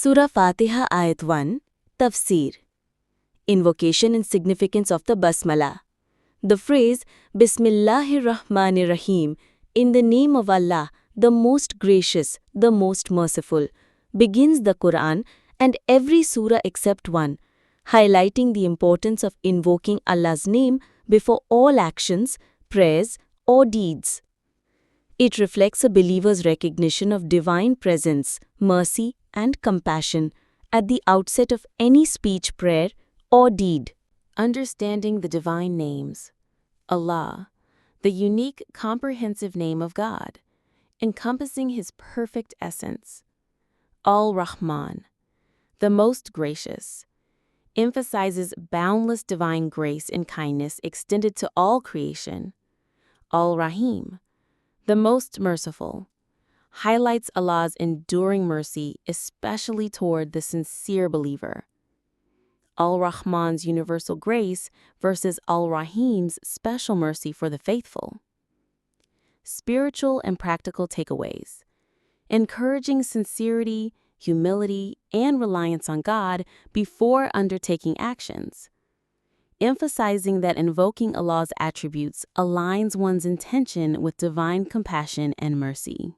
Surah Fatiha Ayat 1, Tafseer. Invocation and significance of the Basmala. The phrase Bismillahi Ar-Rahmani Ar-Raheem, in the name of Allah, the most gracious, the most merciful, begins the Qur'an and every surah except one, highlighting the importance of invoking Allah's name before all actions, prayers, or deeds. It reflects a believer's recognition of divine presence, mercy, and compassion at the outset of any speech, prayer, or deed. Understanding the divine names. Allah, the unique, comprehensive name of God, encompassing His perfect essence. Al-Rahman, the most gracious, emphasizes boundless divine grace and kindness extended to all creation. Ar-Rahim, the most merciful, highlights Allah's enduring mercy, especially toward the sincere believer. Al-Rahman's universal grace versus Al-Rahim's special mercy for the faithful. Spiritual and practical takeaways. Encouraging sincerity, humility, and reliance on God before undertaking actions. Emphasizing that invoking Allah's attributes aligns one's intention with divine compassion and mercy.